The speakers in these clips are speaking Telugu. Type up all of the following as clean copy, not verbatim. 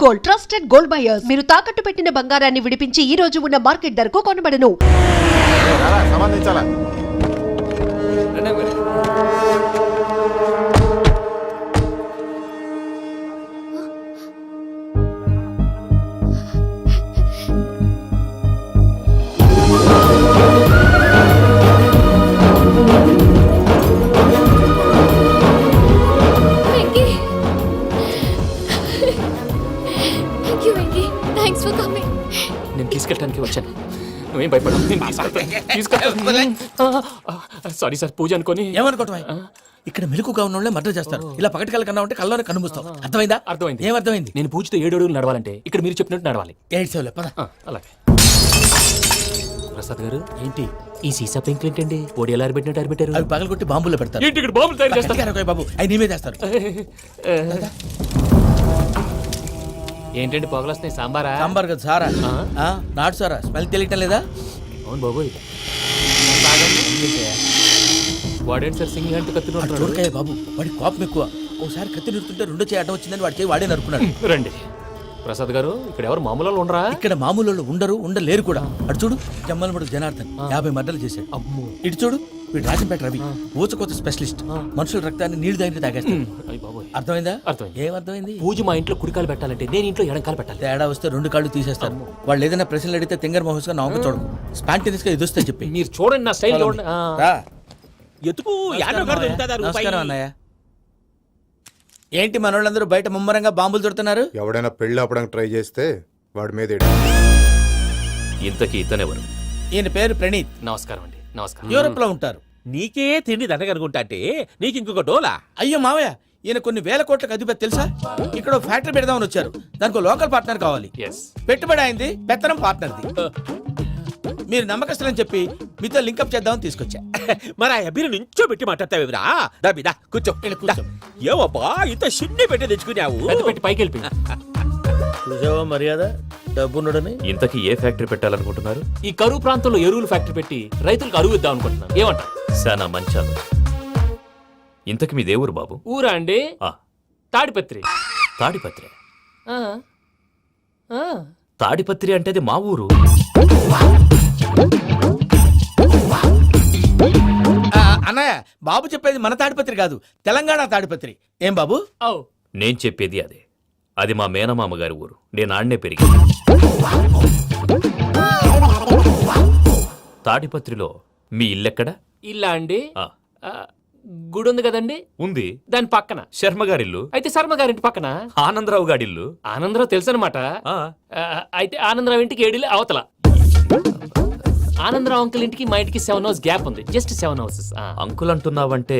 Gold, trusted gold buyers. మీరు తాకట్టు పెట్టిన బంగారాన్ని విడిపించి ఈ రోజు ఉన్న మార్కెట్ ధరకు కొనబడను. సంబంధించాలా నేను తీసుకెళ్ళడానికి వచ్చాను. నువ్వేం భయపడవు. సారీ సార్, పూజ అనుకోని. ఏమనుకోవటం? ఇక్కడ మెలుకుగా ఉన్న వాళ్ళే మర్డర్ చేస్తారు. ఇలా పగటి కళ్ళ కన్నా ఉంటే కళ్ళలోనే కనుమూస్తావు. అర్థమైందా? అర్థమైంది. ఏమర్థమైంది? నేను పూజతో 7 అడుగులు నడవాలంటే ఇక్కడ మీరు చెప్పినట్టు నడవాలి. 8 సేవలే పద. అలాగే. ప్రసాద్ గారు, ఏంటి ఈ సీసా పెంకులు ఏంటండి? పొడి ఎలా అరబెట్టినట్టు అరబెట్టారు? అవి పగలగొట్టి బాంబులో పెడతారు. ఏంటి ఇక్కడ బాంబులు తయారు చేస్తారు? బాబు అవి నీవే చేస్తారు. ఏంటండి పొగలొస్తున్నాయి? సాంబారా? సాంబార్ కదా సారా. నాటు సారా. స్మెల్ తెలియటం లేదా? అవును బాబోయ్. వాడేంటి సార్ సింగిల్ హ్యాండ్ కత్తి చూడకాయ బాబు, వాడి కోపం ఎక్కువ. ఒకసారి కత్తి నిరుతుంటే 2 చేయి అడ్డం వచ్చిందని వాడి చేయి వాడే నరుకున్నాడు. రండి ప్రసాద్ గారు, ఇక్కడ ఎవరు మామూలు వాళ్ళు ఉండరా? ఇక్కడ మామూలు వాళ్ళు ఉండరు, ఉండలేరు కూడా. అటు చూడు, జమ్మలమడు జనార్దన్ 50 మర్డర్లు చేశాడు. అమ్మో. ఇటు చూడు, వీడు రాజంపేట రవి ఊచకోత స్పెషలిస్ట్. మనుషుల రక్తాన్ని నీళ్లు దగ్గర తాగేస్తాడు. అర్థమైందా? అర్థమైంది. ఏమర్థమైంది? పూజ మా ఇంట్లో కుడికాలు పెట్టాలంటే నేను ఇంట్లో ఎడంకాలు పెట్టాలి. తేడా వస్తే 2 కాళ్ళు తీసేస్తారు. వాళ్ళు ఏదైనా ప్రశ్నలు అడిగితే తింగర్ మహోస్ గా నవ్వు చూడకు. స్పాంటినియస్ గా ఎదుస్తా చెప్పి. మీరు చూడండి నా స్టైల్ చూడండి. నమస్కారం అన్నయ్య. ఏంటి మనోళ్ళందరూ బయట ముమ్మరంగా బాంబులు దొరుకుతున్నారు? ఎవడైనా పెళ్లి ఆపడానికి ట్రై చేస్తే వాడి మీద ఇంతకీ ఇతనెవరు? ఈయన పేరు ప్రణీత్. నమస్కారం అండి. నమస్కారం. యూరోప్ లో ఉంటారు. నీకే తిండి దండగనుకుంటా అంటే నీకు ఇంకొక డోలా? అయ్యో మావయ్య, ఈయన కొన్ని వేల కోట్లకు అధిపతి తెలుసా? ఇక్కడ ఫ్యాక్టరీ పెడదామని వచ్చారు. దానికి లోకల్ పార్ట్నర్ కావాలి. పెట్టుబడి అయింది, పెత్తనం పార్ట్నర్ది. మీరు నమ్మకస్తులని చెప్పి మీతో లింకప్ చేద్దామని తీసుకొచ్చా. మరి ఆ అబ్బిని నుంచో పెట్టి మాట్లాడతావేమిరా? దాబిదా కూర్చో. ఏవబ్బా ఇంత సిన్ని పెట్టి తెచ్చుకున్నావు? పెట్టి పైకి వెళ్ళి చూసావా మర్యాద డబ్బున్నడని. ఇంతకీ ఏ ఫ్యాక్టరీ పెట్టాలనుకుంటున్నారు? ఈ కరువు ప్రాంతంలో ఎరువులు ఫ్యాక్టరీ పెట్టి రైతులకు అరువు ఇద్దాం అనుకుంటున్నాను. ఏమంటారు? శానా మంచాలు. ఇంతకి మీ దేవురు బాబు? ఊరా అండి? తాడిపత్రి. తాడిపత్రి? తాడిపత్రి అంటే అది మా ఊరు. అన్నయ్య, బాబు చెప్పేది మన తాడిపత్రి కాదు, తెలంగాణ తాడిపత్రి. ఏం బాబు? నేను చెప్పేది అదే. అది మా మేనమామ గారి ఊరు. నేను ఆడనే పెరిగి. తాడిపత్రిలో మీ ఇల్లెక్కడ? ఇల్లా అండి? గుడి ఉంది కదండి? ఉంది. దాని పక్కన శర్మ గారిల్లు. అయితే శర్మ గారింటి పక్కన ఆనందరావు గారిల్లు. ఆనందరావు తెలుసు అనమాట. అయితే ఆనందరావు ఇంటికి 7 అవతల. ఆనందరావు అంకుల్ ఇంటికి మా ఇంటికి 7 హౌస్ గ్యాప్ ఉంది. Just 7 houses. అంకుల్ అంటున్నావంటే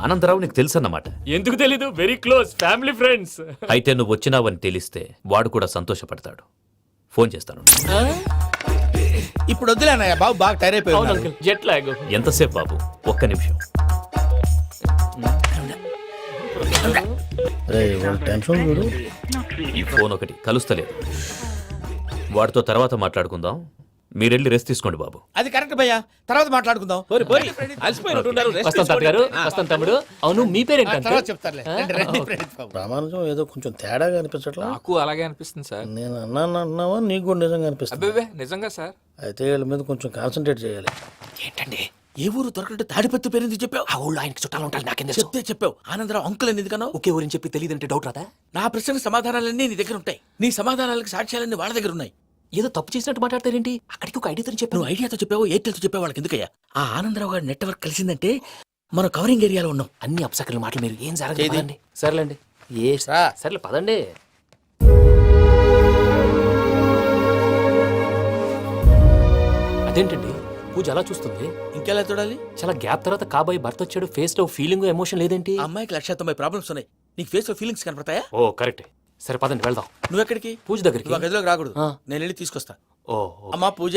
ఆనందరావు నీకు తెలుసు అన్నమాట. ఎందుకు తెలీదు? Very close family friends. అయితే నువ్వు వచ్చినావని తెలిస్తే వాడు కూడా సంతోషపడతాడు. ఫోన్ చేస్తాను. ఇప్పుడు వద్దులే అన్నయ్య, బాబు బాగా టైర్ అయిపోయాడు. Jet lag. ఎంతసేపు బాబు? ఒక్క నిమిషం. ఈ ఫోన్ ఒకటి కలుస్తలేదు. వాడితో తర్వాత మాట్లాడుకుందాం. మీరెళ్ళి రెస్ట్ తీసుకోండి బాబు. అది కరెక్ట్ భయ్యా, తర్వాత మాట్లాడుకుందాం. తమ్ముడు. అవును, మీ పేరేంటి? ప్రామాణికం ఏదో కొంచెం తేడాగా అనిపించట్లా? నాకు అలాగే అనిపిస్తుంది సార్. నేను అన్నావా నీకు కూడా నిజంగా అనిపిస్తుంది? నిజంగా సార్. అయితే వీళ్ళ మీద కొంచెం కాన్సన్ట్రేట్ చేయాలి. ఏంటండి ఏ ఊరు దొరకట్టు తాడిపత్రి పేరు ఎందుకు చెప్పావు? ఆ ఊళ్ళో ఆయనకి చుట్టాలు ఉంటారు. నాకేం చెప్తే చెప్పావు. ఆనందరావు అంకుల్ అని ఎందుకన్నావు? ఒకే ఊరిని చెప్పి తెలియదంటే డౌట్ రాదా? నా ప్రశ్నకు సమాధానాలన్నీ నీ దగ్గర ఉంటాయి. నీ సమాధానాలకు సాక్ష్యాలన్నీ వాళ్ళ దగ్గర ఉన్నాయి. ఏదో తప్పు చేసినట్టు మాట్లాడతారేంటి? అక్కడికి ఒక ఐడియాతో చెప్పావు. నువ్వు ఐడియాతో చెప్పావు, ఎయిర్టెల్తో చెప్పావు. వాళ్ళకి ఎందుకయ్యా? ఆ ఆనందరావు గారి నెట్వర్క్ కలిసిందంటే మనం కవరింగ్ ఏరియాలో ఉన్నాం. అన్ని అప్సకల మాటలు మీరు ఏం జరగదండి. సర్లేండి. సర్లే పదండి. అదేంటండి పూజ అలా చూస్తుంది? ఇంకెలా చూడాలి? చాలా గ్యాప్ తర్వాత కాబోయే భర్త వచ్చాడు. ఫేస్ లో ఫీలింగ్ ఎమోషన్ లేదేంటి? అమ్మాయికి 190 ప్రాబ్లమ్స్ ఉన్నాయి. నీకు ఫేస్ లో ఫీలింగ్స్ కనపడతాయా? ఓ కరెక్ట్. సరే పదండి వెళ్దాం. నువ్వెక్కడికి? పూజ దగ్గరికి. గదిలోకి రాకూడదు, నేను వెళ్ళి తీసుకొస్తా. ఓ అమ్మా పూజ.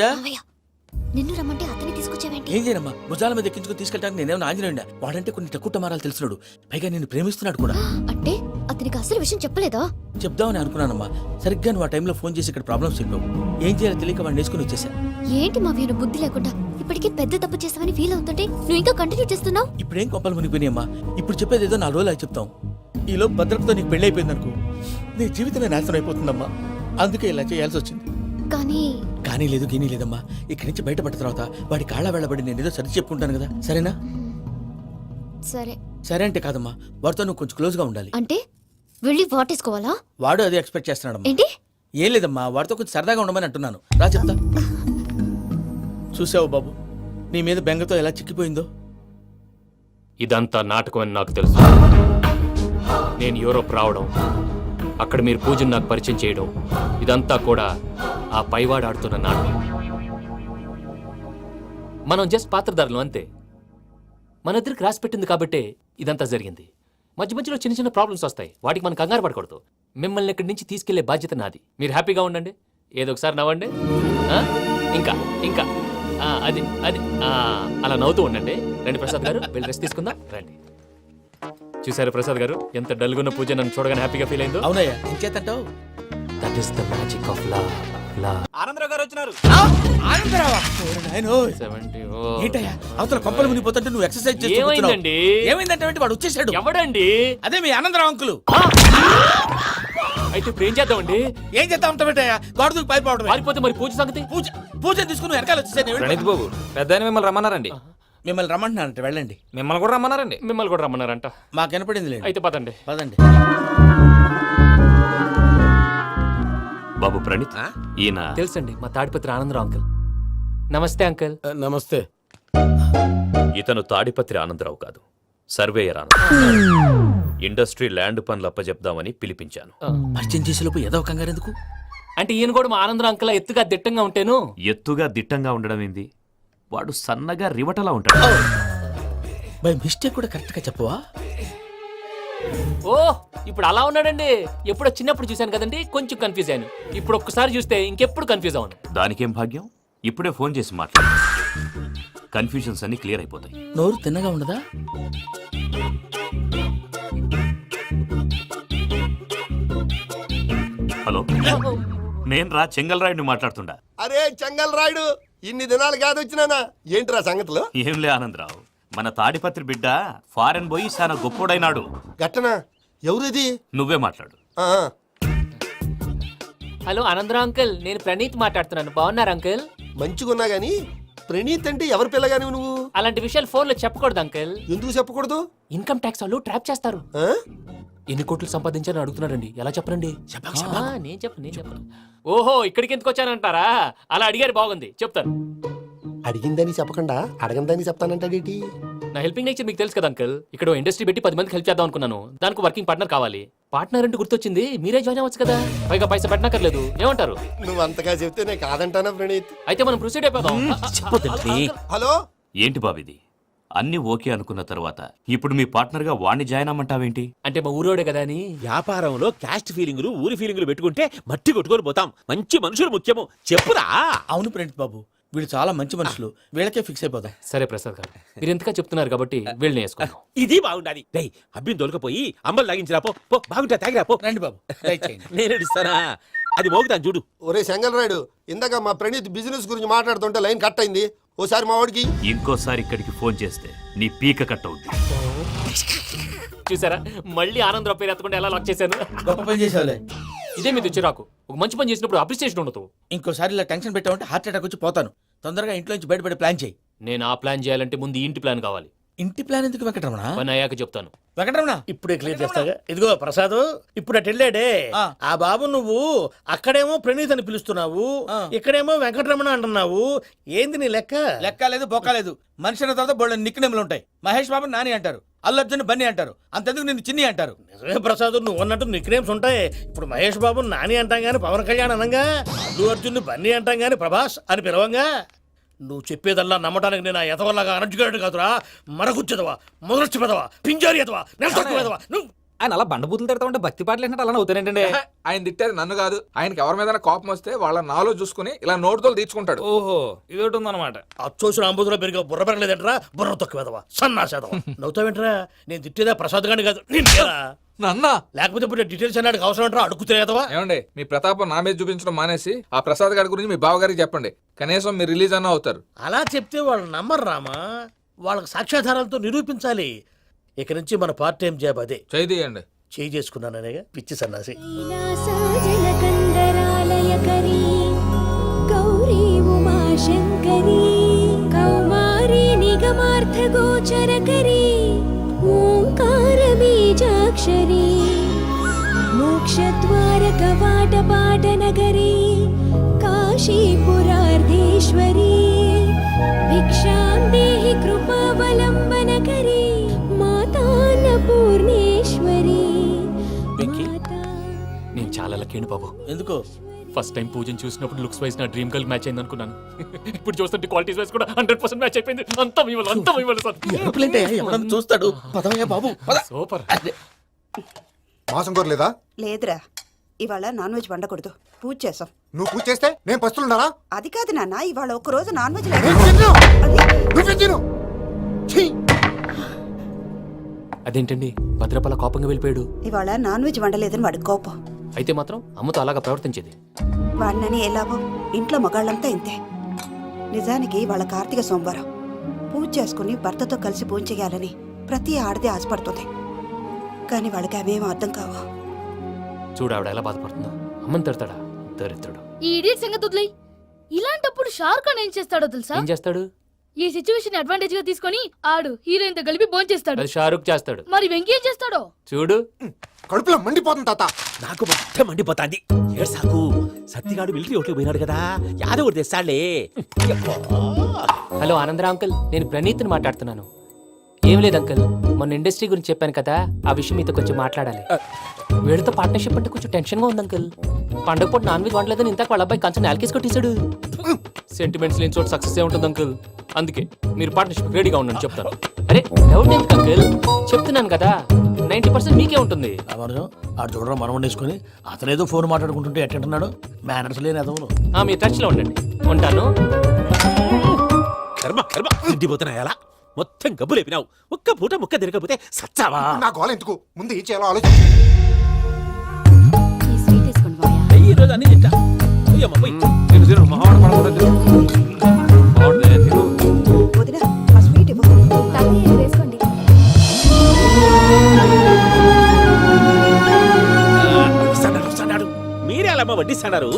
నిన్ను రమ్మంటే అతన్ని తీసుకొచ్చావేంటి? ఏం చేయనమ్మా, భుజాల మీద ఎక్కించుకుని తీసుకెళ్ళడానికి నేనేమన్నా ఆంజనేయుడా? వాడంటే కొన్ని తక్కువ టమారాలు తెలిసినాడు, పైగా నేను ప్రేమిస్తున్నాడు కూడా. అంటే అతనికి అసలు విషయం చెప్పలేదా? చెప్దామని అనుకున్నానమ్మా. సరిగ్గా నువ్వు ఆ టైంలో ఫోన్ చేసి ఇక్కడ ప్రాబ్లమ్స్ చెప్పావు. ఏం చేయాలో తెలియక వాడిని వేసుకుని వచ్చేసా. ఏంటి మా వీరు బుద్ధి లేకుండా ఇప్పటికీ పెద్ద తప్పు చేస్తావని ఫీల్ అవుతుంటే నువ్వు ఇంకా కంటిన్యూ చేస్తున్నావు? ఇప్పుడేం కొప్పలు మునిగిపోయినాయమ్మా. ఇప్పుడు చెప్పేది ఏదో 4 రోజులు చెప్తాం. ఈలో భద్రతతో నీకు పెళ్లి అయిపోయింది అనుకో, నీ జీవితమే నాశనం అయిపోతుందమ్మా. అందుకే ఇలా చేయాల్సి వచ్చింది. కానీ కానీ లేదు గీనీ లేదమ్మా. ఇక్కడి నుంచి బయటపడిన తర్వాత వాడి కాళ్ళ వెళ్ళబడి నేను ఏదో సరి చెప్పుకుంటాను కదా, సరేనా? సరే సరే అంటే కాదమ్మా, వాడితో నువ్వు కొంచెం క్లోజ్గా ఉండాలి. అంటే వెళ్ళి వాటేసుకోవాలా? వాడు అదే ఎక్స్పెక్ట్ చేస్తున్నాడమ్మా. ఏంటి? ఏం లేదమ్మా, వాడితో కొంచెం సరదాగా ఉండమని అంటున్నాను. రా చెప్తా. చూసావు బాబు, నీ మీద బెంగతో ఎలా చిక్కిపోయిందో. ఇదంతా నాటకం అని నాకు తెలుసు. నేను యూరోప్ రావడం, అక్కడ మీరు పూజను నాకు పరిచయం చేయడం, ఇదంతా కూడా ఆ పైవాడు ఆడుతున్న నాటకం. మనం జస్ట్ పాత్రధారులు అంతే. మన ఇద్దరికి రాసి పెట్టింది కాబట్టే ఇదంతా జరిగింది. మధ్య మధ్యలో చిన్న చిన్న ప్రాబ్లమ్స్ వస్తాయి, వాటికి మనం కంగారు పడకూడదు. మిమ్మల్ని ఇక్కడి నుంచి తీసుకెళ్లే బాధ్యత నాది. మీరు హ్యాపీగా ఉండండి, ఏదో ఒకసారి నవ్వండి. ఆ? ఇంకా ఇంకా అది అది అలా నవ్వుతూ ఉండండి. రండి ప్రసాద్ గారు, వెళ్ళి రెస్ట్ తీసుకుందాం రండి. చూసారు ప్రసాద్ గారు, ఎంత డల్గున్న పూజ నన్ను చూడగానే హ్యాపీగా ఫీల్ అయిందో. అవునయ్యా, ఇంకేతంటావు? That is the magic of love. Anandarao గారు వచ్చినారు. ఆనందరావా? ఓరి నాయనోయ్. 70. ఏంటయ్యా అవతల కొంపలు మునిగిపోతుంటే నువ్వు ఎక్సర్సైజ్ చేస్తూ కూర్చున్నావు. ఏమైందండి? ఏమైందంటే వాడు వచ్చేసాడు. ఎవడండి? అదే మీ ఆనందరావు అంకులు. అయితే ఇప్పుడు ఏం చేద్దామండి? ఏం చేస్తా ఉంటావేటయ్యా, గొడవకు పైపోవడం. పారిపోతే మరి పూజ సంగతి? పూజ తీసుకుని వెనకాల వచ్చేసాను. ప్రణీత్ బాబు, పెద్ద మిమ్మల్ని రమ్మన్నారండి. మిమ్మల్ని రమ్మంటున్నానంట, వెళ్ళండి. మిమ్మల్ని కూడా రమ్మన్నారండి. మిమ్మల్ని కూడా రమ్మన్నారంట. మాకు వినపడింది లేదు. అయితే పదండి. పదండి. బాబు ప్రణీత్, ఈయన తెలుసండి, మా తాడిపత్రి ఆనందరావు అంకుల్. నమస్తే అంకుల్. నమస్తే. ఇతను తాడిపత్రి ఆనందరావు కాదు, సర్వేయర్ ఆనందరావు. ఇండస్ట్రీ ల్యాండ్ పనులు అప్పచెప్దామని పిలిపించాను. పరిచయం చేసేలోపు ఏదో కంగారు ఎందుకు? అంటే ఈయన కూడా మా ఆనందరావు అంకుల్ ఎత్తుగా దిట్టంగా ఉంటాను. ఎత్తుగా దిట్టంగా ఉండడం ఏంది, వాడు సన్నగా రివటలా ఉంటాడు. బై మిస్టేక్ కూడా కరెక్ట్ గా చెప్పవా? ఓ ఇప్పుడు అలా ఉన్నాడండి. ఎప్పుడో చిన్నప్పుడు చూశాను కదండి, కొంచెం కన్ఫ్యూజ్ అయ్యాను. ఇప్పుడు ఒక్కసారి చూస్తే ఇంకెప్పుడు కన్ఫ్యూజ్ అవును. దానికేం భాగ్యం, ఇప్పుడే ఫోన్ చేసి మాట్లాడు. కన్ఫ్యూజన్స్ అన్ని క్లియర్ అయిపోతాయి. నోరు తిన్నగా ఉండదా? హలో, నేను రా చెంగల్రాయుడిని మాట్లాడుతుండా. అరే చెంగల్ రాయుడు, ఇన్ని దినాలు కాదు వచ్చినానా? ఏంట్రా సంగతులు? ఏంలే ఆనందరావు, మన తాడిపత్రి బిడ్డ ఫారెన్ పోయి చాలా గొప్పోడైనాడు. గట్టనా? ఎవరిది? నువ్వే మాట్లాడు. ఆ, హలో ఆనందరావు అంకుల్, నేను ప్రణీత్ మాట్లాడుతున్నాను. బాగున్నారు అంకుల్? మంచిగున్నా గాని ప్రణీత్ అంటే ఎవరి పిల్లగాని నువ్వు? అలాంటి విషయాలు ఫోన్లో చెప్పకూడదు అంకుల్. ఎందుకు చెప్పకూడదు? ఇన్కమ్ ట్యాక్స్ వాళ్ళు ట్రాప్ చేస్తారు. ఆ? ఎన్ని కోట్లు సంపాదించాలని అడుగుతున్నారండి. ఎలా చెప్పరండి? నేను చెప్పను. ఓహో, ఇక్కడికి ఎందుకు వచ్చానంటారా? అలా అడిగారు, బాగుంది, చెప్తాను. అడిగిందని చెప్పకుండా అడగందని చెప్తానంటాడేటి? నా హెల్పింగ్ నేచర్ మీకు తెలుసు కదా అంకుల్. ఇక్కడ ఇండస్ట్రీ పెట్టి 10 మందికి హెల్ప్ చేద్దాం అనుకున్నాను. దానికి వర్కింగ్ పార్ట్నర్ కావాలి. పార్ట్నర్ అంటే గుర్తొచ్చింది, మీరే జాయిన్ అవ్వచ్చు కదా. పైగా పైసా పెట్టనక్కర్లేదు. ఏమంటారు? నువ్వు అంతగా చెప్తేనే కాదంటానా ప్రణీత్? అయితే మనం ప్రొసీడ్ అయిపోదాం. హలో, ఏంటి బాబిది, అన్ని ఓకే అనుకున్న తర్వాత ఇప్పుడు మీ పార్ట్నర్ గా వాణ్ణి జాయిన్ అమ్మంటావేంటి? అంటే మా ఊరోడే కదా అని. వ్యాపారంలో క్యాస్ట్ ఫీలింగులు, ఊరి ఫీలింగులు పెట్టుకుంటే మట్టి కొట్టుకొని పోతాం. మంచి మనుషులు ముఖ్యము. చెప్పురా. అవును ప్రణీత్ బాబు, వీళ్ళు చాలా మంచి మనుషులు. వీళ్ళకే ఫిక్స్ అయిపోదాం. సరే ప్రసాద్ గారు, మీరు ఎంతగా చెప్తున్నారు కాబట్టి వీళ్ళని వేసుకున్నాం. ఇది బాగుండాలి. డై అబ్బిని దొలకపోయి అమ్మలు లాగించిరా పో. పో బాగుంటా, తాగిరా పో. రండి బాబు, దయచేయండి. నేను ఇస్తానా? అది మోగుతాను చూడు. ఒరే చెంగల్ రాయుడు, ఇందాక మా ప్రణీత్ బిజినెస్ గురించి మాట్లాడుతుంటే లైన్ కట్ అయింది. ఓసారి మా వాడికి. ఇంకోసారి ఇక్కడికి ఫోన్ చేస్తే నీ పీక కట్ అవుద్ది. చూసారా, మళ్ళీ ఆనందరావు పేరు ఎత్తకుండా ఎలా లాక్ చేశాను. గొప్ప పని చేసేవాళ్ళే. ఇదే మీద చిరాకు. ఒక మంచి పని చేసినప్పుడు అప్రిసియేషన్ ఉండదు. ఇంకోసారి ఇలా టెన్షన్ పెట్టామంటే హార్ట్ అటాక్ వచ్చి పోతాను. తొందరగా ఇంట్లో నుంచి బయటపడే ప్లాన్ చేయి. నేను ఆ ప్లాన్ చేయాలంటే ముందు ఈ ఇంటి ప్లాన్ కావాలి. ఇంటి ప్లాన్ ఎందుకు వెంకటరమణ? పని అయ్యాక చెప్తాను. వెంకటరమణ ఇప్పుడే క్లియర్ చేస్తాగా. ఇదిగో ప్రసాద్, ఇప్పుడు అటు వెళ్ళాడే ఆ. ఆ బాబు, నువ్వు అక్కడేమో ప్రణీత్ అని పిలుస్తున్నావు, ఆ. ఇక్కడేమో వెంకటరమణ అంటున్నావు. ఏంది నీ లెక్క? లెక్క లేదు, బొక్క లేదు. మనిషి అన్న తర్వాత బోళ్ళ నిక్నెములు ఉంటాయి. మహేష్ బాబు నాని అంటారు, అల్లు అర్జున్ బన్నీ అంటారు, అంతెందుకు నిన్ను చిన్ని అంటారు. నిజమే ప్రసాద్, నువ్వు అన్నట్టు నిక్నేమ్స్ ఉంటాయి. ఇప్పుడు మహేష్ బాబు నాని అంటాం గాని పవన్ కళ్యాణ్ అనంగా, అల్లు అర్జున్ బన్నీ అంటాం గాని ప్రభాస్ అని పిలవంగా. నువ్వు చెప్పేదల్లా నమ్మటానికి నేను ఎతవల్లాగా అనర్జుగాడు కాదురా. మరగుచ్చదవా, మొదలచ్చి పెదవా, పింజారి ఎదవా, నెలసొక్కు పెదవా. నువ్వు ఆయన అలా బండబూతులు తిడతా ఉంటే భక్తి పాటలు ఏంటంటే అలా అవుతానంటే. ఆయన తిట్టేది నన్ను కాదు, ఆయనకి ఎవరి మీద కోపం వస్తే వాళ్ళ నాలో చూసుకుని ఇలా నోటుతో తీర్చుకుంటాడు. ఓహో, ఇదొకటి ఉందన్నమాట. అచ్చోసిన అంబుధులో పెరిగే బుర్ర పెరగలేదంటరా, బుర్ర తొక్కువేదవా, సన్నాసేదవా. నవ్వుతావేంట్రా? నేను తిట్టేదా ప్రసాద్ గాని కాదు, నిన్నేరా. నన్న లేకపోతే ఇప్పుడు డీటెయిల్స్ అన్నాడు అవసరం అంటారా? అడుగుతులేదవా. ఏమండి, మీ ప్రతాపం నా మీద చూపించడం మానేసి ఆ ప్రసాద్ గారి గురించి మీ బావగారికి చెప్పండి. కనీసం మీరు రిలీజ్ అన్న అవుతారు. అలా చెప్తే వాళ్ళు నమ్మరు రామా. వాళ్ళకి సాక్ష్యాధారాలతో నిరూపించాలి. ఇక నుంచి మన పార్ట్ టైం జాబ్ అదే. చేయండి. చేయి చేసుకున్నాననే పిచ్చి సన్నాసి. కైలాసాజలకందరాలయకరీ గౌరీ ఉమాశంకరీ కౌమారీ నిగమార్థగోచరకరీ ఓంకారబీజాక్షరీ మోక్షద్వారకవాటపాటనగరీ కాశీపురార్ధేశ్వరీ భిక్షాం దేహి కృపావలంబనకరీ మాతాన్నపూర్ణేశ్వరీ. వెంకీ, నేను చాలా లక్కీని బాబు. ఎందుకో ఫస్ట్ టైం పూజను చూసినప్పుడు లుక్స్ వైజ్ నా డ్రీమ్ గర్ల్ మ్యాచ్ అయింది అనుకున్నాను. ఇప్పుడు చూస్తుంటే క్వాలిటీస్ వైజ్ కూడా 100% మ్యాచ్ అయిపోయింది. అంతా మీ వల్ల, అంతా మీ వల్ల సార్. ఎవడన్నా చూస్తాడు. పదవయ్యా బాబు పద. సూపర్. మాసం కోరలేదా? లేదురా, ఇవాళ నాన్ వెజ్ వండకూడదు, పూజ చేసాం. నువ్వు పూజ చేస్తే నేను పస్తులున్నారా? అది కాదు నాన్న, ఇవాళ ఒక్క రోజు నాన్ వెజ్ నేను తిన్ను. నువ్వే తిను. ఛీ! అదేంటండి భద్రపల కోపంగా వెళ్ళిపోయాడు? ఇవాళ నాన్ వెజ్ వండలేదని వాడి కోపం. అయితే మాత్రం అమ్మతో అలాగా ప్రవర్తించేది. వాడినని ఎలాగో ఇంట్లో మగాళ్ళంతా ఇంతే. నిజానికి వాళ్ళ కార్తీక సోమవారం పూజ చేసుకుని భర్తతో కలిసి పూజ చేయాలని ప్రతి ఆడది ఆశపడుతుంది. కానీ వాళ్ళకి అవేం అర్థం కావు. చూడు ఆవిడ ఎలా బాధపడుతుందో. అమ్మని తిడతాడా దరిద్రుడు. ఈ ఇడియట్ సంగతి వదిలేయ్. ఇలాంటప్పుడు షారుఖ్ ఖాన్ ఏం చేస్తాడో తెలుసా? ఏం చేస్తాడు? ఈ సిచ్యువేషన్ అడ్వాంటేజ్ గా తీసుకొని ఆడు హీరోయిన్ తో కలిపి బోన్ చేస్తాడు. అది షారుఖ్ చేస్తాడు. మరి వెంకీ ఏం చేస్తాడో చూడు. కడుపులో మండిపోతుంది తాత. నాకు మొత్తం మండిపోతాంది. ఏడు సాకు సత్తిగాడు మిలిటరీ ఒకటి పోయినాడు కదా, యాదవ్ ఒకటి తెస్తాడులే. హలో ఆనందరా అంకుల్, నేను ప్రణీత్ని మాట్లాడుతున్నాను. ఏం లేదు అంకుల్, మొన్న ఇండస్ట్రీ గురించి చెప్పాను కదా, ఆ విషయం మీతో కొంచెం మాట్లాడాలి. వీడితో పార్ట్నర్షిప్ అంటే కొంచెం టెన్షన్ గా ఉంది అంకుల్. పండగ పూట నాన్ వెజ్ వండలేదని ఇంతకు వాళ్ళ అబ్బాయి కంచెం నాలుకేసి కొట్టేశాడు. సెంటిమెంట్స్ లేని చోట సక్సెస్ ఏ ఉంటుంది అంకుల్. అందుకే మీరు పార్ట్నర్షిప్ రెడీగా ఉండండి చెప్తాను. అరే డౌట్ ఎందుకు అంకుల్, చెప్తున్నాను కదా 90% మీకే ఉంటుంది. రామానుజం ఆడు చూడడం మనం వండేసుకుని అతనేదో ఫోన్ మాట్లాడుకుంటుంటే ఎట్టంటున్నాడు. మేనర్స్ లేని అదవును. మీరు టచ్ లో ఉండండి. ఉంటాను. కర్మ కర్మ తిండిపోతున్నాయలా మొత్తం గబ్బు లేపినావు. ఒక్క పూట ముక్క తిరగకపోతే సచ్చావా? నా గోల ఎందుకు? ముందు ఏం చేయాలో ఆలోచించు. ఈ స్వీట్ వేసుకోండి బాయా. ఈ రోజు అన్ని తింటా. పోయమ్మ, పోయ్. వదిన ఆ స్వీట్ ఇవ్వు. వేసుకోండి. వస్తాడు. మీరే అలా అమ్మ వడ్డిస్తాడారు.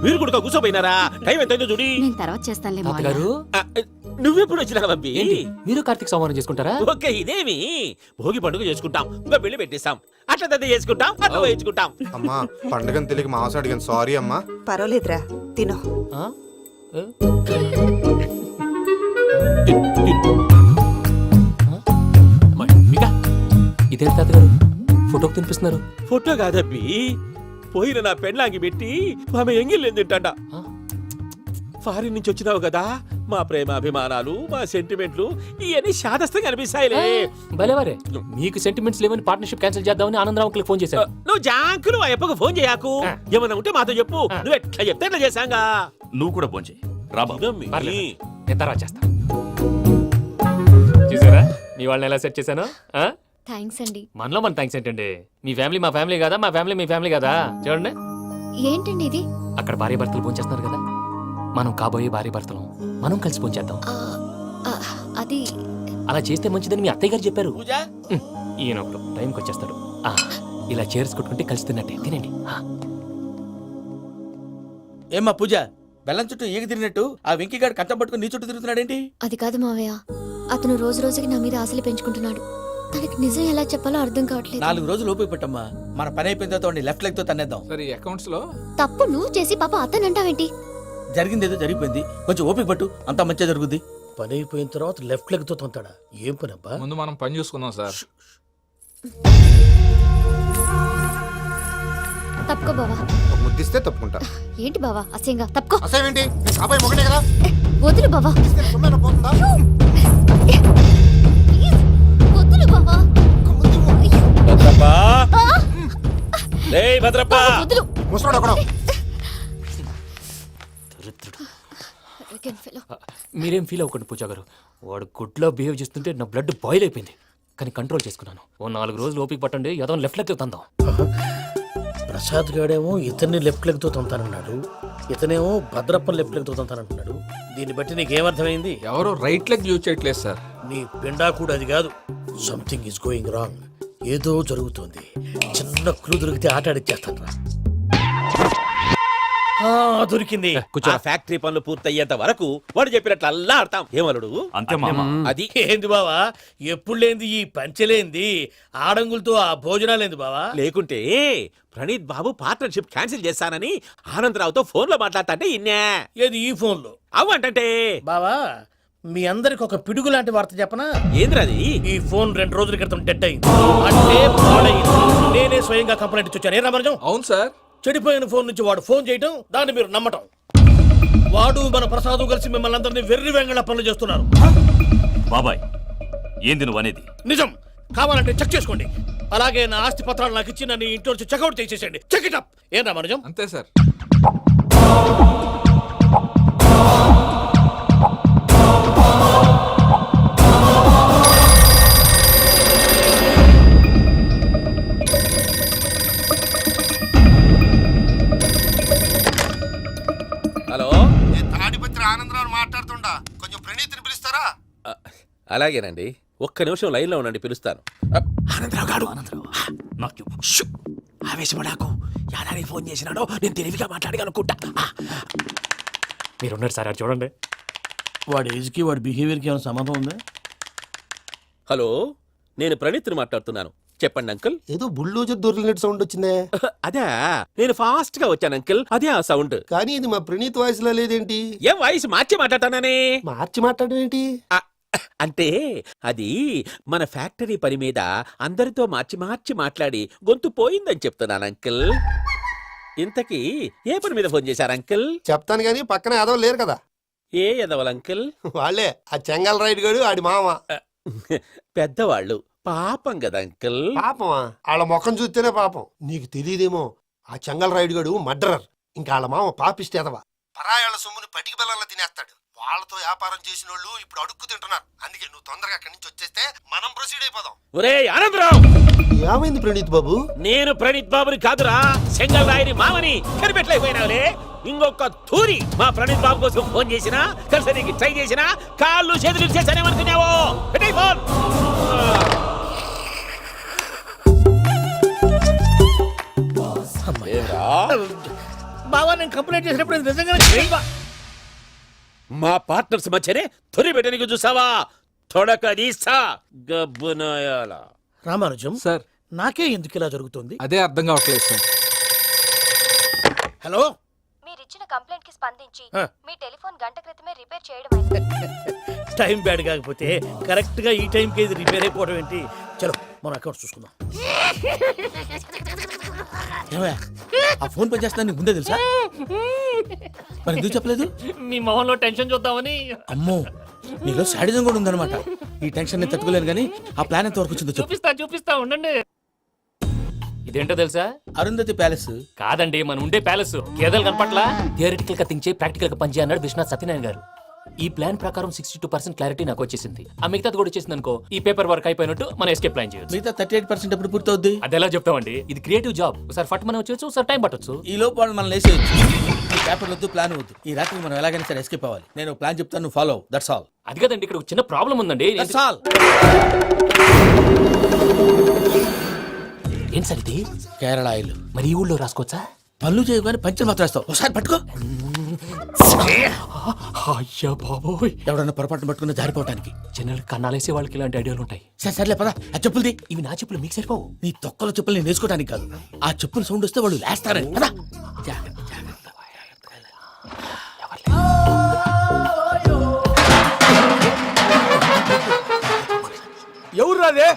మీరు కూడా కూర్చోపోయినారా? టైం ఎంతైందో చూడి. నేను తర్వాత చేస్తానులే మావయ్య. తాతగారు ఆ, నువ్వెప్పుడు వచ్చినా బంబి? ఏంటి మీరు కార్తీక సంహారం చేసుకుంటారా? ఓకే, ఇదేమి భోగి పండుగ చేసుకుంటాం, ఇంకా పెళ్లి పెట్టేస్తాం, అట్లా దద్ద చేసుకుంటాం, అట్లా వేయించుకుంటాం. అమ్మా పండుగని తెలియక మాంసం అడిగాను, సారీ అమ్మా. పర్వాలేదురా, తిను. ఆ? ఏ? ఇదేంటి తాతగారు ఫోటోకి తినిపిస్తున్నారు? ఫోటో కాదబ్బి, పోయిన నా పెళ్ళాంగి పెట్టి ఆమె ఎంగిల్ తింటాడ. ఫారిన్ నుంచి వచ్చినావు కదా, మా ప్రేమ అభిమానాలు, మా సెంటిమెంట్లు ఇవన్నీ శాదస్తంగా అనిపిస్తాయిలే. భలేవారే, మీకు సెంటిమెంట్స్ లేవని పార్ట్నర్షిప్ క్యాన్సిల్ చేద్దామని ఆనందరావు అంకుల్ ఫోన్ చేశారు. నువ్వు జాంకులు ఆ అప్పకు ఫోన్ చేయకు. ఏమన్నా ఉంటే మాతో చెప్పు. నువ్వు ఎట్లా చెప్తే ఎట్లా చేశాంగా. నువ్వు కూడా ఫోన్ చేయి రాబా. పర్లేదు, నేను తర్వాత చేస్తా. చూసారా మీ వాళ్ళని ఎలా సెట్ చేశాను? థ్యాంక్స్ అండి. మనలో మన థ్యాంక్స్ ఏంటండి? మీ ఫ్యామిలీ మా ఫ్యామిలీ కదా, మా ఫ్యామిలీ మీ ఫ్యామిలీ కదా. చూడండి, ఏంటండి ఇది? అక్కడ భార్య భర్తలు ఫోన్ చేస్తున్నారు కదా, మనం కాబోయే భార్య భర్తలు మనం కలిసి ఫోన్ చేద్దాం. అది అలా చేస్తే మంచిదని మీ అత్తయ్య గారు చెప్పారు. పూజ ఈయన ఒకడు టైంకి వచ్చేస్తాడు. ఇలా చేర్స్ కొట్టుకుంటే కలిసి తిన్నట్టే. తినండి. ఏమ్మా పూజ, బెల్లం చుట్టూ ఈగ తిరిగినట్టు ఆ వెంకీగాడు కట్టం పట్టుకుని నీ చుట్టూ తిరుగుతున్నాడేంటి? అది కాదు మావయ్య, అతను రోజు రోజుకి నా మీద ఆశలు పెంచుకుంటున్నాడు. తనకి నిజం ఎలా చెప్పాలో అర్థం కావట్లేదు. 4 రోజులు ఓపిక పట్టమ్మా, మన పని అయిపోయిన తర్వాత లెఫ్ట్ లెగ్ తో తన్నేద్దాం. సరే అకౌంట్స్ లో తప్పు నువ్వు చేసి పాప అతను అంటావేంటి? జరిగింది ఏదో జరిగిపోయింది, కొంచెం ఓపిక పట్టు, అంతా మంచిగా జరుగుద్ది. పని అయిపోయిన తర్వాత లెఫ్ట్ లెగ్ తో తొంతాడా? ఏం పని అబ్బా? ముందు మనం పని చూసుకుందాం సార్. తప్పుకో బావా. ఒక ముద్దిస్తే తప్పుకుంటా. ఏంటి బావా అసహ్యంగా? తప్పుకో. అసేమేంటి? నీ కాబోయే మొగనే కదా. వదులు బావా. ఇస్తే సొమ్మేనా పోతుందా? వదులు బావా. భద్రప్పా, రేయ్ భద్రప్పా. వదులు. ముసరాడు ఒకడు. Arrogant fellow. మీరేం ఫీల్ అవ్వకండి పూజా గారు. వాడు గుడ్లో బిహేవ్ చేస్తుంటే నా బ్లడ్ బాయిల్ అయిపోయింది. కానీ కంట్రోల్ చేసుకున్నాను. ఓ 4 రోజులు ఓపిక పట్టండి, ఏదో లెఫ్ట్ లెగ్ తందాం. ప్రసాద్ గాడేమో ఇతన్ని లెఫ్ట్ లెగ్ తో తొంతానన్నాడు, ఇతనేమో భద్రప్పని లెఫ్ట్ లెగ్ తో తొంతానంటున్నాడు. దీన్ని బట్టి నీకేమర్థమైంది? ఎవరు రైట్ లెగ్ యూజ్ చేయట్లేదు సార్. నీ పిండా కూడా అది కాదు. Something is going wrong. ఏదో జరుగుతోంది. చిన్న క్లూ దొరికితే ఆట ఆడిచ్చేస్తాను రా. దొరికింది. ఆ ఫ్యాక్టరీ పనులు పూర్తయ్యేంత వరకు వాడు చెప్పినట్లు అల్లా ఆడతాం. ఏమలుడు అంతే మామ. అది ఏంది బావా ఎప్పుడు లేంది ఈ పంచలేంది ఆడంగులతో ఆ భోజనాలేంది బావా? లేకుంటే ప్రణీత్ బాబు పార్ట్నర్షిప్ క్యాన్సిల్ చేస్తానని ఆనందరావుతో ఫోన్ లో మాట్లాడతాంటే ఇన్నే. ఏది ఈ ఫోన్లో? అవ్వంటే బావా మీ అందరికి ఒక పిడుగు లాంటి వార్త చెప్పనా? ఏంద్రది? ఈ ఫోన్ 2 రోజుల క్రితం డెడ్ అయింది, అంటే పాడైంది. నేనే స్వయంగా కంప్లైంట్ ఇచ్చి వచ్చాను. ఏ రామరాజం? అవును సార్. చెడిపోయిన ఫోన్ నుంచి వాడు ఫోన్ చేయటం, దాన్ని మీరు నమ్మటం. వాడు మన ప్రసాదు కలిసి మిమ్మల్ని అందరినీ వెర్రి వెంగళ పనులు చేస్తున్నారు. బాబాయ్ ఏంది నువ్వు అనేది? నిజం. కావాలంటే చెక్ చేసుకోండి. అలాగే నా ఆస్తి పత్రాలు నాకు ఇచ్చి నన్ను ఇంట్లో నుంచి చెక్అౌట్ చేసేసండి. Check it up. ఏం రామరాజం? అంతే సార్. హలో, నేను తాడిపత్రి ఆనందరావు మాట్లాడుతుండా, కొంచెం ప్రణీతిని పిలుస్తారా? అలాగేనండి. ఒక్క నిమిషం లైన్ లో ఉండండి, పిలుస్తాను. ఆనందరావు గాడు. నాకు ఆవేశపడాకు. యాదాని ఫోన్ చేసినాడో నేను తెలివిగా మాట్లాడగలనుకుంటా. మీరున్నారు సార్, అది చూడండి. వాడి ఏజ్కి వాడి బిహేవియర్కి ఏమైనా సంబంధం ఉందా? హలో, నేను ప్రణీత్ని మాట్లాడుతున్నాను. చెప్పండి అంకుల్. ఏదో బుల్డోజర్ దొరికినట్టు సౌండ్ వచ్చిందే. అదే నేను ఫాస్ట్ గా వచ్చాను అంకుల్, అదే ఆ సౌండ్. కానీ ఇది మా ప్రణీత్ వాయిస్ లో లేదేంటి? ఏం వాయిస్ మార్చి మాట్లాడతానని? మార్చి మాట్లాడడం ఏంటి? అంటే అది మన ఫ్యాక్టరీ పని మీద అందరితో మార్చి మార్చి మాట్లాడి గొంతు పోయిందని చెప్తున్నాను అంకుల్. ఇంతకీ ఏ పని మీద ఫోన్ చేశారు అంకుల్? చెప్తాను గానీ పక్కన ఏదో లేరు కదా. ఏ ఎదవల్ అంకుల్? వాళ్ళే ఆ చెంగల్ రైడ్ గడు ఆడి మామ. పెద్దవాళ్ళు పాపం కదా అంకుల్. పాపమా? వాళ్ళ ముఖం చూస్తేనే పాపం. నీకు తెలియదేమో, ఆ చెంగల్ రైడ్ గడు మర్డరర్. ఇంకా వాళ్ళ మామ పాపిస్తేదవా. పరాయాళ్ళ సొమ్ముని పటికి బెల్లంలో తినేస్తాడు. వాళ్ళతో వ్యాపారం చేసిన వాళ్ళు ఇప్పుడు అడుక్కు తింటున్నారు. అందుకే నువ్వు తొందరగా అక్కడి నుంచి వచ్చేస్తే మనం ప్రొసీడ్ అయిపోదాం. ఒరే ఆనందరావు, ఏమైంది ప్రణీత్ బాబు? నేను ప్రణీత్ బాబుని కాదురా, సెంగల్ రాయని మామని కనిపెట్టలేకపోయినావులే. ఇంకొక తూరి మా ప్రణీత్ బాబు కోసం ఫోన్ చేసినా, కలిసి నీకు ట్రై చేసినా కాళ్ళు చేతులు చేశానేమనుకున్నావో. పెట్టేయ్ ఫోన్. బావా నేను కంప్లైంట్ చేసినప్పుడు ఇది నిజంగా మా పార్ట్నర్స్ మధ్యనే తొలి పెట్టడానికి చూసావా? తొడక నీసా గబ్బునాయాల. రామానుజం సార్. నాకే ఎందుకు ఇలా జరుగుతుంది? అదే అర్థం కావట్లేదు సార్. హలో, మీరిచ్చిన కంప్లైంట్ కి స్పందించి ఆ. మీ టెలిఫోన్ గంట క్రితమే రిపేర్ చేయడం టైం బ్యాడ్ కాకపోతే కరెక్ట్ గా ఈ టైంకి ఇది రిపేర్ అయిపోవడం ఏంటి? చలో మన అకౌంట్ చూసుకుందాం. ఏమయ్య, ఆ ఫోన్ పనిచేస్తున్నా నీకు ముందే తెలుసా? మరి ఎందుకు చెప్పలేదు? మీ మొహంలో టెన్షన్ చూద్దామని. అమ్మో, నీలో శాడిజం కూడా ఉందన్నమాట. ఈ టెన్షన్ నేను తట్టుకోలేను కానీ ఆ ప్లాన్ ఎంత వరకు వచ్చిందో చెప్పు. చూపిస్తా ఉండండి. ఇదేంటో తెలుసా? అరుంధతి ప్యాలెస్ కాదండి, మనం ఉండే ప్యాలెస్. గేదెలు కనపట్లా? థియరిటికల్ గా థింక్ చేయి, ప్రాక్టికల్ గా పనిచేయ అన్నాడు విశ్వనాథ్ సత్యనారాయణ గారు. ఈ ప్లాన్ ప్రకారం 62% క్లారిటీ నాకు వచ్చేసింది. ఆ మిగతాది కూడా వచ్చేసింది అనుకో, ఈ పేపర్ వర్క్ అయిపోయినట్టు మనం ఎస్కేప్ ప్లాన్ చేయొచ్చు. మిగతా 38% ఎప్పుడు పూర్తవుద్ది? అది ఎలా చెప్తామండి? ఇది క్రియేటివ్ జాబ్. ఒకసారి ఫట్ మనం వచ్చేచ్చు, ఒకసారి టైం పట్టొచ్చు. ఈ లోపు వాళ్ళు మనం లేసేయచ్చు. ఈ పేపర్ వద్దు, ప్లాన్ వద్దు. ఈ రాత్రి మనం ఎలాగైనా సరే ఎస్కేప్ అవ్వాలి. నేను ప్లాన్ చెప్తాను, నువ్వు ఫాలో. That's all. అది కదండి, ఇక్కడ ఒక చిన్న ప్రాబ్లం ఉందండి. That's all. ఏం సార్ ఇది? కేరళ ఆయిల్. మరి ఈ ఊళ్ళో రాసుకోవచ్చా? పనులు చేయగానే పంచర్ మాత్రం వేస్తావు. ఒకసారి పట్టుకో. అయ్యా బాబోయ్, ఎవడన్నా పొరపాటున పట్టుకున్న జారిపోవటానికి. జనరల్ కన్నాలేసే వాళ్ళకి ఇలాంటి ఐడియాలు ఉంటాయి. సర్లే పదా, ఆ చెప్పులది. ఇవి నా చెప్పులు మీకు సరిపోవు. నీ తొక్కల చెప్పులు నేను వేసుకోవడానికి కాదు, ఆ చెప్పుల సౌండ్ వస్తే వాళ్ళు లేస్తారని. పదా. ఎవరు రాదే?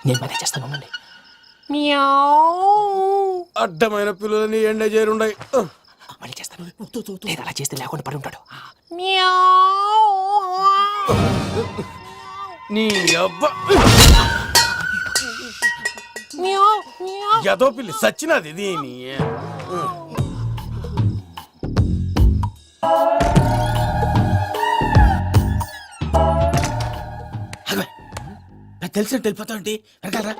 నేను మేనేజ్ చేస్తాను, ఉండండి. అడ్డమైన పిల్లలని ఎండ చేరుండయి. మళ్ళీ చేస్తాను. లేదు, అలా చేస్తే లేకుండా పడి ఉంటాడు. నీ అబ్బా ఎదో పిల్లి సచ్చినది దీని. నాకు తెలిసినట్టు వెళ్ళిపోతావు ఏంటి? వెనకాలరా.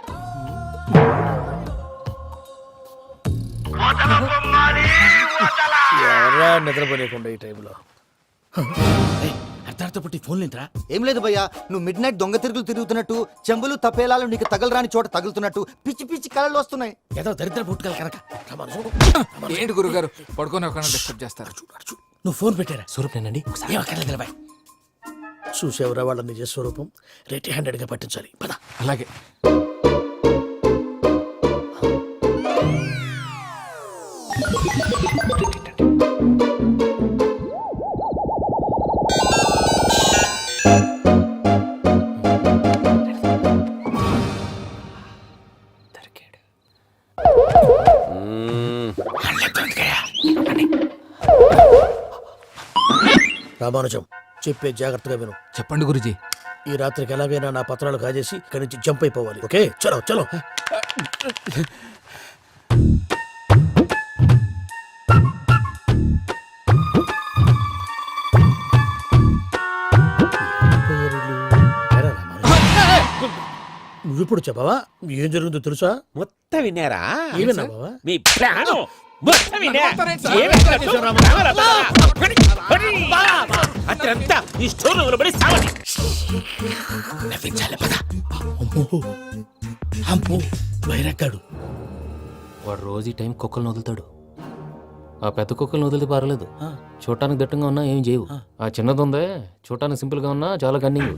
ఎవరా నిద్రపోలేకుండా ఈ టైంలో? అర్ధార్థ పుట్టి ఫోన్ లేంట్రా. ఏం లేదు భయ్యా, నువ్వు మిడ్ నైట్ దొంగ తిరుగులు తిరుగుతున్నట్టు, చెంబులు తపేలాలు నీకు తగలరాని చోట తగులుతున్నట్టు పిచ్చి పిచ్చి కళలు వస్తున్నాయి. ఏదో దరిద్ర పుట్టుకల కనుక. ఏంటి గురుగారు పడుకొని ఒక డిస్టర్బ్ చేస్తారు? నువ్వు ఫోన్ పెట్టారా? స్వరూప్ నేనండి. ఏం అక్కర్లేదు నిలబాయ్. చూసేవరా వాళ్ళ నిజ స్వరూపం. రెట్టి హ్యాండెడ్ గా పట్టించాలి. పద. అలాగే. రామానుజం చెప్పే జాగ్రత్తగా విను. చెప్పండి గురుజీ. ఈ రాత్రికి ఎలాగైనా నా పత్రాలు కాజేసి ఇక్కడి నుంచి జంప్ అయిపోవాలి. ఓకే, చలో చలో. నువ్విప్పుడు చెప్పవా ఏం జరుగుతుందో తెలుసా? మొత్తం విన్నారా? ఏమన్నా బావా? మీ ప్రాణం మొత్తం విన్నా. అత్రంతా ఈ స్టోర్ రూమ్ లో పడి సావని. నవ్వించాలి. పద. అమ్మో అమ్మో వైరక్కాడు. వాడు రోజు ఈ టైం కుక్కలను వదులుతాడు. ఆ పెద్ద కుక్కలను వదిలితే పర్లేదు, చూడటానికి దట్టంగా ఉన్నా ఏం చేయవు. ఆ చిన్నది ఉందే, చూడటానికి సింపుల్ గా ఉన్నా చాలా కన్నింగ్.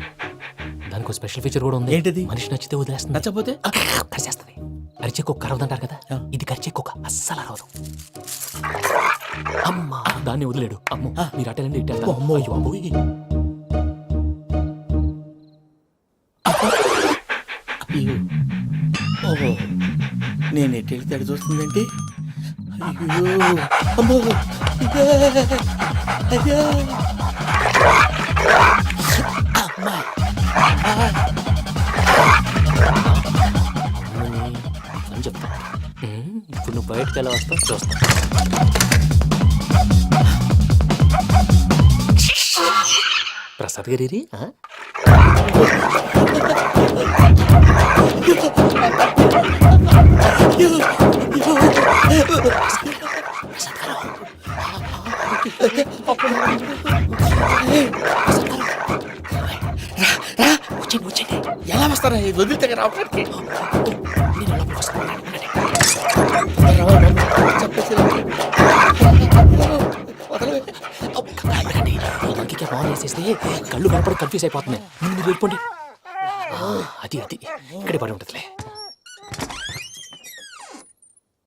దానికి ఒక స్పెషల్ ఫీచర్ కూడా ఉంది. ఏంటిది? మనిషి నచ్చితే వదిలేస్తుంది, నచ్చపోతే కరిచేస్తుంది. అరిచే కుక్క అరవదంటారు కదా, ఇది కరిచే కుక్క అస్సలు అరవదు. అమ్మా, దాన్ని వదిలేడు. అమ్మో, మీరు అటెండి ఇట్టే. అమ్మో అయ్యో అమ్మో. ఓహో, నేను ఎటు వెళ్తే అటు చూస్తుందంటే. అయ్యో అమ్మో. అయ్యో అమ్మా. అని చెప్తా. ఇప్పుడు నువ్వు బయటకు ఎలా వస్తావు చూస్తా. ప్రసాద్ గారి వచ్చండి. ఎలా వస్తారా? వదిలితే రావడానికి. మంకికి బాగా వేసేస్తే కళ్ళు కనపడి కన్ఫ్యూజ్ అయిపోతున్నాయి. మీరు వెళ్ళిపోండి. అది ఇక్కడే పడి ఉంటుందిలే.